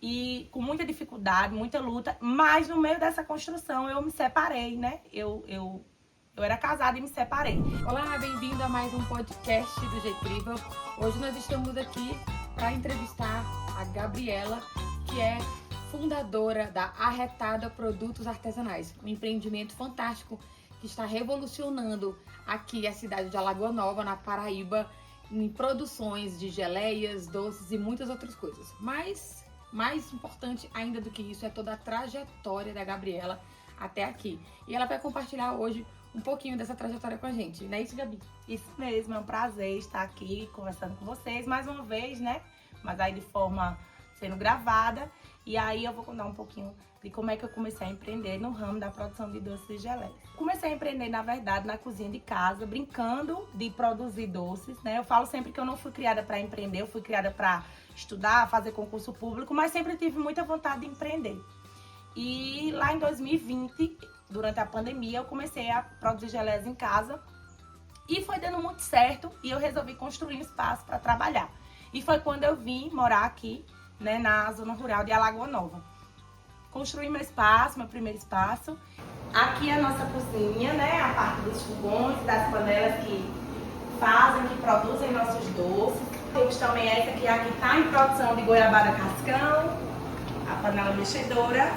e com muita dificuldade, muita luta, mas no meio dessa construção eu me separei, né? Eu era casada e me separei. Olá, bem-vindo a mais um podcast do G-Triba. Hoje nós estamos aqui para entrevistar a Gabriela, que é fundadora da Arretada Produtos Artesanais, um empreendimento fantástico que está revolucionando aqui a cidade de Alagoa Nova, na Paraíba, em produções de geleias, doces e muitas outras coisas. Mas mais importante ainda do que isso é toda a trajetória da Gabriela até aqui. E ela vai compartilhar hoje um pouquinho dessa trajetória com a gente, não é isso, Gabi? Isso mesmo, é um prazer estar aqui conversando com vocês mais uma vez, né? Mas aí de forma sendo gravada. E aí eu vou contar um pouquinho de como é que eu comecei a empreender no ramo da produção de doces e geleias. Comecei a empreender, na verdade, na cozinha de casa, brincando de produzir doces, né? Eu falo sempre que eu não fui criada para empreender, eu fui criada para estudar, fazer concurso público, mas sempre tive muita vontade de empreender. E lá em 2020, durante a pandemia, eu comecei a produzir geleias em casa e foi dando muito certo e eu resolvi construir um espaço para trabalhar. E foi quando eu vim morar aqui, né, na zona rural de Alagoa Nova. Construí meu espaço, meu primeiro espaço. Aqui é a nossa cozinha, né, a parte dos fogões, das panelas que fazem, que produzem nossos doces. Temos também essa que aqui está em produção de goiabada cascão, a panela mexedora.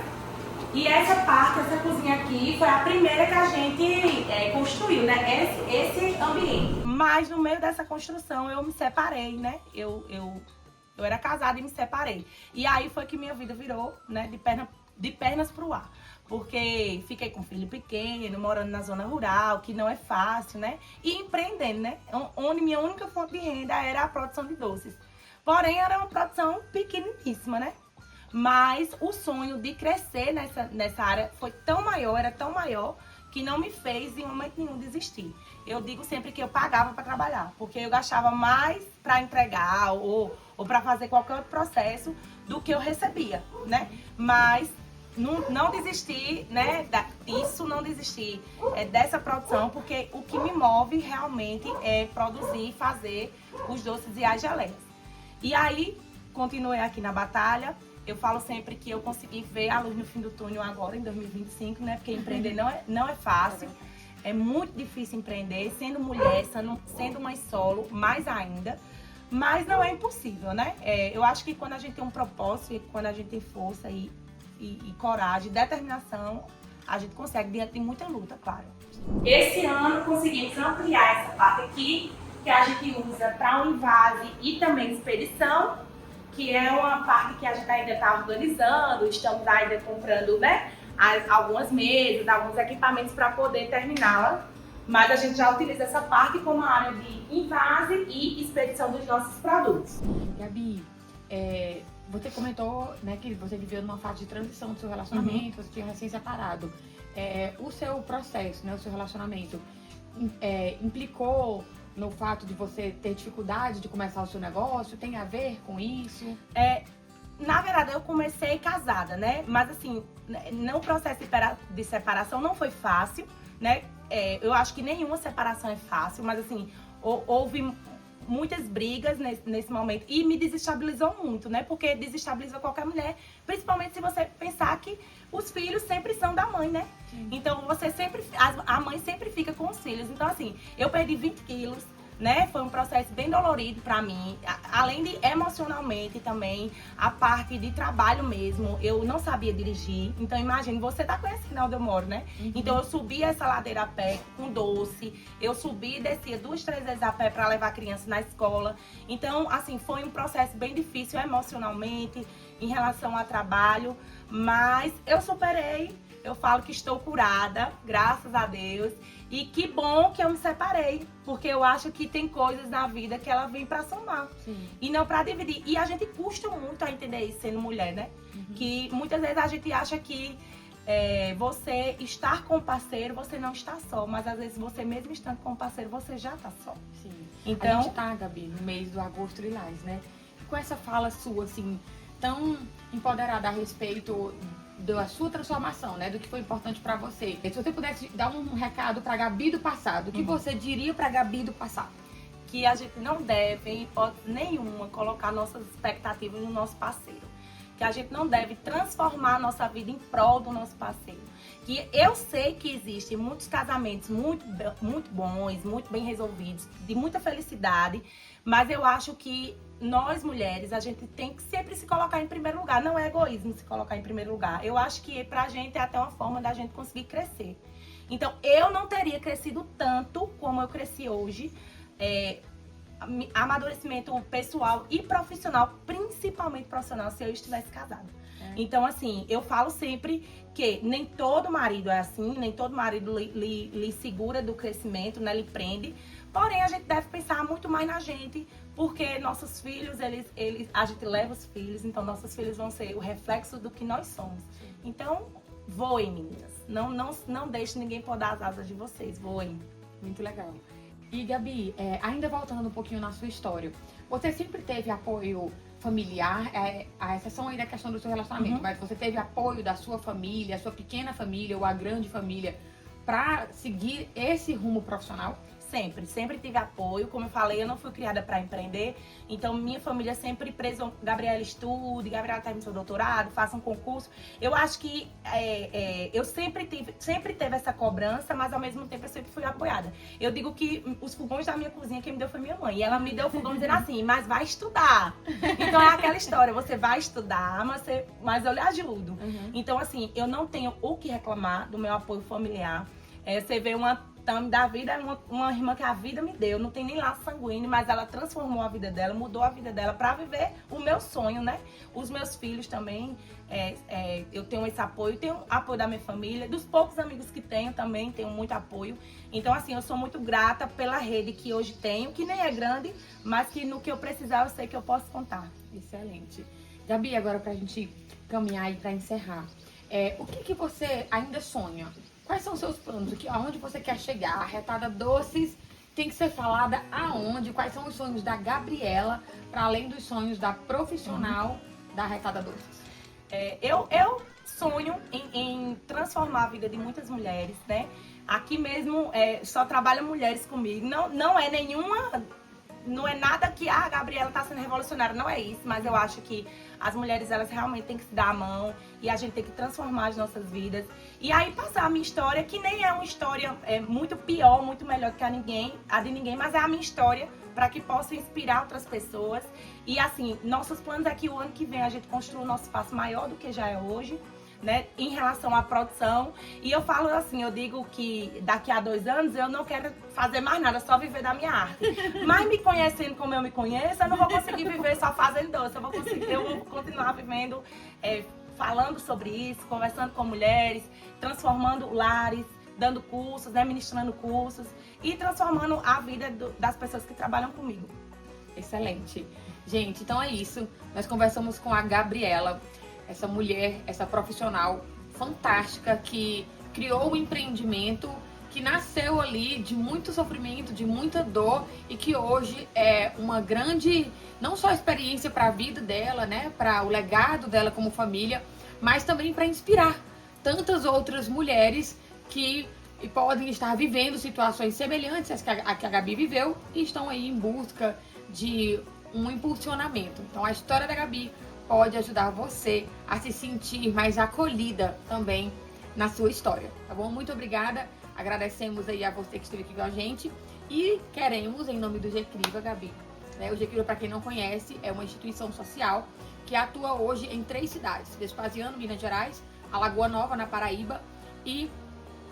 E essa parte, essa cozinha aqui, foi a primeira que a gente construiu, né? Esse ambiente. Mas no meio dessa construção eu me separei, né? Eu era casada e me separei. E aí foi que minha vida virou, né, de pernas pro ar. Porque fiquei com um filho pequeno, morando na zona rural, que não é fácil, né? E empreendendo, né? Onde minha única fonte de renda era a produção de doces. Porém, era uma produção pequeniníssima, né? Mas o sonho de crescer nessa área foi tão maior, era tão maior, que não me fez em momento nenhum desistir. Eu digo sempre que eu pagava para trabalhar, porque eu gastava mais para entregar ou para fazer qualquer outro processo do que eu recebia, né? Mas não desisti, né, disso, não desisti dessa produção, porque o que me move realmente é produzir e fazer os doces e as geleias. E aí, continuei aqui na batalha. Eu falo sempre que eu consegui ver a luz no fim do túnel agora, em 2025, né? Porque empreender não é fácil. É muito difícil empreender, sendo mulher, sendo mãe solo, mais ainda. Mas não é impossível, né? Eu acho que quando a gente tem um propósito, e quando a gente tem força e coragem, determinação, a gente consegue diante de muita luta, claro. Esse ano conseguimos ampliar essa parte aqui, que a gente usa para um invase e também expedição, que é uma parte que a gente ainda está organizando, estamos ainda comprando, né, algumas mesas, alguns equipamentos para poder terminá-la, mas a gente já utiliza essa parte como área de invase e expedição dos nossos produtos. Gabi, você comentou, né, que você viveu numa fase de transição do seu relacionamento, você tinha recém-separado. O seu processo, né, o seu relacionamento, implicou no fato de você ter dificuldade de começar o seu negócio? Tem a ver com isso? Na verdade, eu comecei casada, né? Mas assim, no processo de separação não foi fácil, né? Eu acho que nenhuma separação é fácil, mas assim, houve muitas brigas nesse momento e me desestabilizou muito, né? Porque desestabiliza qualquer mulher, principalmente se você pensar que os filhos sempre são da mãe, né? Sim. Então a mãe sempre fica com os filhos. Então assim, eu perdi 20 quilos, né? Foi um processo bem dolorido pra mim, além de emocionalmente também, a parte de trabalho mesmo, eu não sabia dirigir, então imagina, você tá conhecendo onde eu moro, né? Então eu subia essa ladeira a pé com doce, eu subia e descia 2, 3 vezes a pé pra levar a criança na escola, então assim, foi um processo bem difícil emocionalmente, em relação ao trabalho, mas eu superei. Eu falo que estou curada, graças a Deus. E que bom que eu me separei, porque eu acho que tem coisas na vida que ela vem pra somar. Sim. E não pra dividir. E a gente custa muito a entender isso sendo mulher, né? Que muitas vezes a gente acha que você estar com o parceiro, você não está só. Mas às vezes você mesmo estando com o parceiro, você já tá só. Sim. Então, a gente tá, Gabi, no mês do agosto lilás, né? E com essa fala sua, assim, tão empoderada a respeito da sua transformação, né? Do que foi importante pra você. Se você pudesse dar um recado pra Gabi do passado, o que você diria pra Gabi do passado? Que a gente não deve, em hipótese nenhuma, colocar nossas expectativas no nosso parceiro. que a gente não deve transformar a nossa vida em prol do nosso parceiro. Que eu sei que existem muitos casamentos muito bons, muito bem resolvidos, de muita felicidade, mas eu acho que nós mulheres, a gente tem que sempre se colocar em primeiro lugar. Não é egoísmo se colocar em primeiro lugar. Eu acho que pra gente é até uma forma da gente conseguir crescer. Então, eu não teria crescido tanto como eu cresci hoje. Amadurecimento pessoal e profissional, principalmente profissional, se eu estivesse casada. Então, assim, eu falo sempre que nem todo marido é assim, nem todo marido lhe segura do crescimento, né, lhe prende. Porém, a gente deve pensar muito mais na gente, porque nossos filhos, a gente leva os filhos, então nossos filhos vão ser o reflexo do que nós somos. Então, voem, meninas. Não deixe ninguém podar as asas de vocês, voem. Muito legal. E, Gabi, ainda voltando um pouquinho na sua história, você sempre teve apoio familiar, a exceção aí da questão do seu relacionamento, mas você teve apoio da sua família, a sua pequena família ou a grande família, para seguir esse rumo profissional? Sempre tive apoio. Como eu falei, eu não fui criada para empreender, então minha família sempre prezou: Gabriela, estude, Gabriela termine seu doutorado, faça um concurso. Eu acho que eu sempre teve essa cobrança, mas ao mesmo tempo eu sempre fui apoiada. Eu digo que os fogões da minha cozinha quem me deu foi minha mãe, e ela me deu o fogão dizendo assim: mas vai estudar. Então é aquela história, você vai estudar, mas eu lhe ajudo. Então, assim, eu não tenho o que reclamar do meu apoio familiar. Você vê da vida, uma irmã que a vida me deu, não tem nem laço sanguíneo, mas ela transformou a vida dela, mudou a vida dela para viver o meu sonho, né? Os meus filhos também, eu tenho esse apoio, tenho apoio da minha família, dos poucos amigos que tenho também, tenho muito apoio. Então, assim, eu sou muito grata pela rede que hoje tenho, que nem é grande, mas que no que eu precisar eu sei que eu posso contar. Excelente. Gabi, agora pra gente caminhar e pra encerrar, o que você ainda sonha? Quais são os seus planos? Aonde você quer chegar? A Arretada Doces tem que ser falada aonde? Quais são os sonhos da Gabriela, para além dos sonhos da profissional da Arretada Doces? Eu sonho em transformar a vida de muitas mulheres, né? Aqui mesmo só trabalham mulheres comigo. Não é nada que a Gabriela tá sendo revolucionária, não é isso, mas eu acho que as mulheres, elas realmente têm que se dar a mão e a gente tem que transformar as nossas vidas. E aí passar a minha história, que nem é uma história muito pior, muito melhor que a de ninguém, mas é a minha história para que possa inspirar outras pessoas. E assim, nossos planos é que o ano que vem a gente construa o nosso espaço maior do que já é hoje, né, em relação à produção. E eu falo assim, eu digo que daqui a 2 anos eu não quero fazer mais nada, só viver da minha arte. Mas me conhecendo como eu me conheço, eu não vou conseguir viver só fazendo doce. Eu vou continuar vivendo, falando sobre isso, conversando com mulheres, transformando lares, dando cursos, né, ministrando cursos e transformando a vida das pessoas que trabalham comigo. Excelente. Gente, então é isso. Nós conversamos com a Gabriela, essa mulher, essa profissional fantástica que criou um empreendimento que nasceu ali de muito sofrimento, de muita dor e que hoje é uma grande, não só experiência para a vida dela, né, para o legado dela como família, mas também para inspirar tantas outras mulheres que podem estar vivendo situações semelhantes às que a Gabi viveu e estão aí em busca de um impulsionamento. Então a história da Gabi pode ajudar você a se sentir mais acolhida também na sua história, tá bom? Muito obrigada, agradecemos aí a você que esteve aqui com a gente e queremos, em nome do GECRIVA, Gabi, né? O GECRIVA, para quem não conhece, é uma instituição social que atua hoje em 3 cidades: Vespasiano, Minas Gerais, Alagoa Nova, na Paraíba, e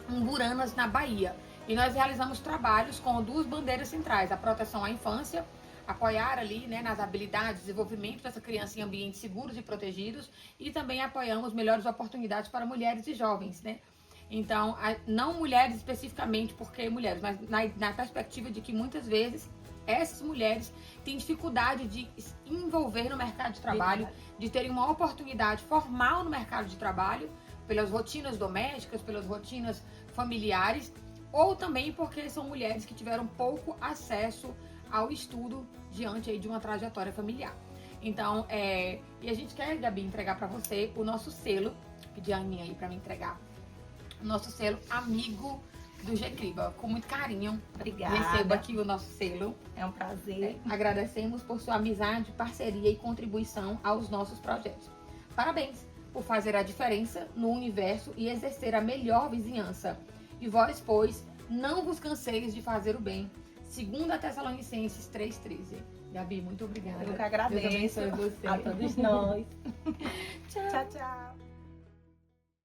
Umburanas, na Bahia. E nós realizamos trabalhos com 2 bandeiras centrais: a proteção à infância, apoiar ali, né, nas habilidades, desenvolvimento dessa criança em ambientes seguros e protegidos, e também apoiamos melhores oportunidades para mulheres e jovens, né? Então, não mulheres especificamente porque mulheres, mas na perspectiva de que muitas vezes essas mulheres têm dificuldade de se envolver no mercado de trabalho, de terem uma oportunidade formal no mercado de trabalho, pelas rotinas domésticas, pelas rotinas familiares, ou também porque são mulheres que tiveram pouco acesso ao estudo diante aí de uma trajetória familiar. Então, e a gente quer, Gabi, entregar para você o nosso selo, pedir a Aninha aí para me entregar, o nosso selo amigo do GECRIVA, com muito carinho. Obrigada. Receba aqui o nosso selo. É um prazer. Agradecemos por sua amizade, parceria e contribuição aos nossos projetos. Parabéns por fazer a diferença no universo e exercer a melhor vizinhança. E vós, pois, não vos canseis de fazer o bem. 2 Tessalonicenses 3,13. Gabi, muito obrigada. Eu que agradeço Deus abençoe você. a todos nós. Tchau, tchau.